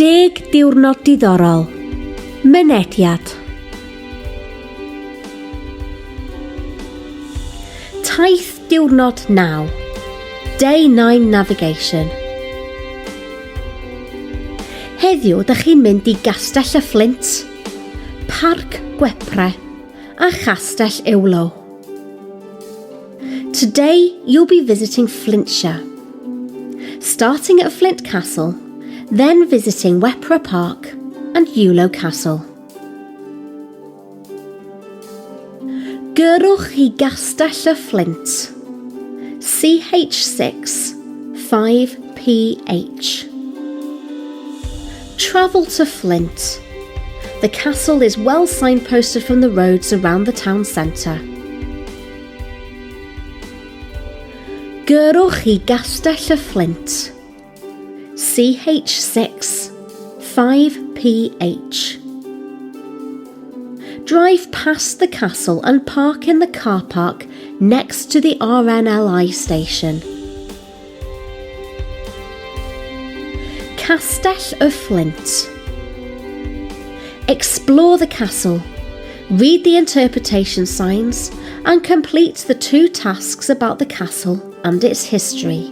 Diwrnod diddorol. Mynediad. Taith Diwrnod 9. Day 9 Navigation. Heddiw, ydych chi'n mynd i Gastell y Fflint, Parc Gwepre a Chastell Ewlo. Today you'll be visiting Flintshire, starting at Flint Castle, then visiting Wepre Park and Ewlo Castle. Gyrwch i Gastell y Fflint, CH6 5PH. Travel to Flint. The castle is well signposted from the roads around the town centre. Gyrwch i Gastell y Fflint, CH6 5PH. Drive past the castle and park in the car park next to the RNLI station. Castell y Fflint. Explore the castle, read the interpretation signs and complete the 2 tasks about the castle and its history.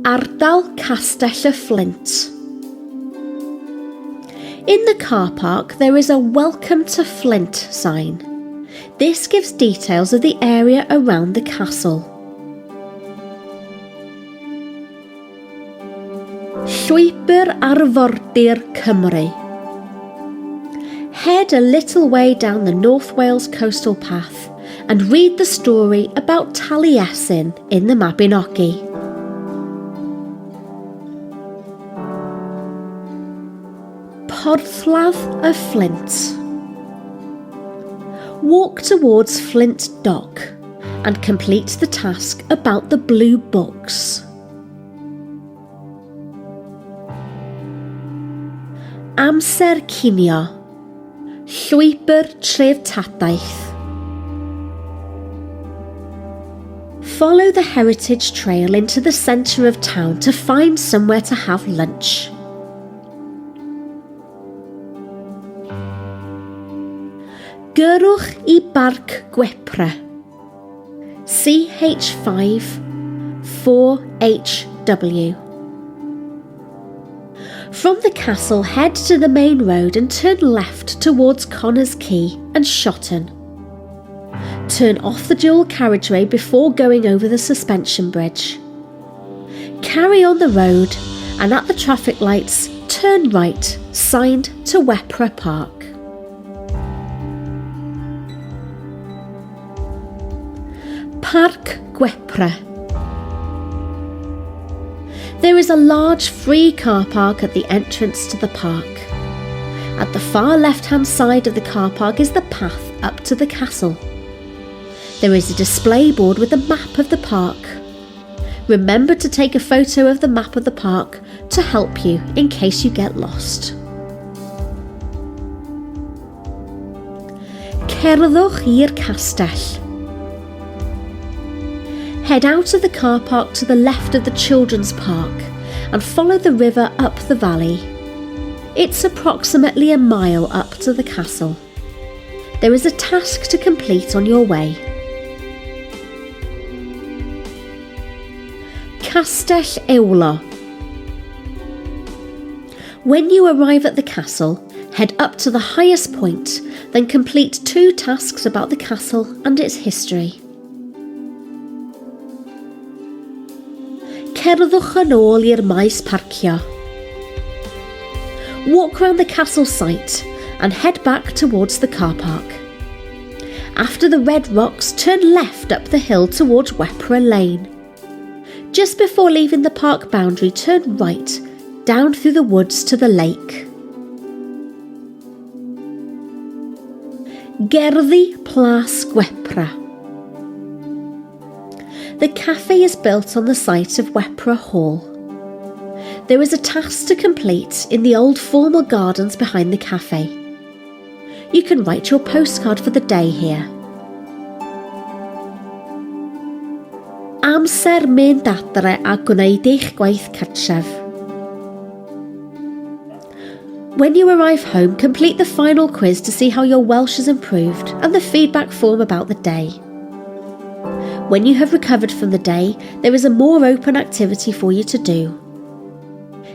Ardal Castell y Fflint. In the car park there is a Welcome to Flint sign. This gives details of the area around the castle. Llwybr Arfordir Cymru. Head a little way down the North Wales coastal path and read the story about Taliesin in the Mabinogi. Porthladd y Fflint. Walk towards Flint Dock and complete the task about the blue books. Amser cinio. Llwybr Treftadaeth. Follow the heritage trail into the centre of town to find somewhere to have lunch. Gyrwch i Parc Gwepre, CH5 4HW. From the castle, head to the main road and turn left towards Connors Quay and Shotton. Turn off the dual carriageway before going over the suspension bridge. Carry on the road and at the traffic lights, turn right, signed to Wepre Park. Parc Gwepre. There is a large free car park at the entrance to the park. At the far left-hand side of the car park is the path up to the castle. There is a display board with a map of the park. Remember to take a photo of the map of the park to help you in case you get lost. Cerddwch i'r castell. Head out of the car park to the left of the children's park and follow the river up the valley. It's approximately a mile up to the castle. There is a task to complete on your way. Castell Ewlo. When you arrive at the castle, head up to the highest point, then complete 2 tasks about the castle and its history. Cerddwch yn ôl i'r maes parcio. Walk round the castle site and head back towards the car park. After the red rocks, turn left up the hill towards Wepre Lane. Just before leaving the park boundary, turn right down through the woods to the lake. Gerddi Plas Gwepre. The cafe is built on the site of Wepre Hall. There is a task to complete in the old formal gardens behind the cafe. You can write your postcard for the day here. Amser amser mynd adre a gwneud eich gwaith cartref. When you arrive home, complete the final quiz to see how your Welsh has improved and the feedback form about the day. When you have recovered from the day, there is a more open activity for you to do.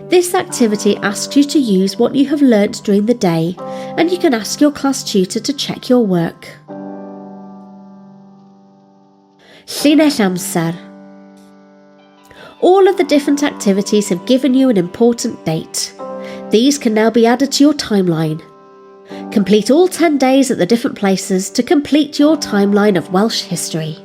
This activity asks you to use what you have learnt during the day, and you can ask your class tutor to check your work. Llinell amser. All of the different activities have given you an important date. These can now be added to your timeline. Complete all 10 days at the different places to complete your timeline of Welsh history.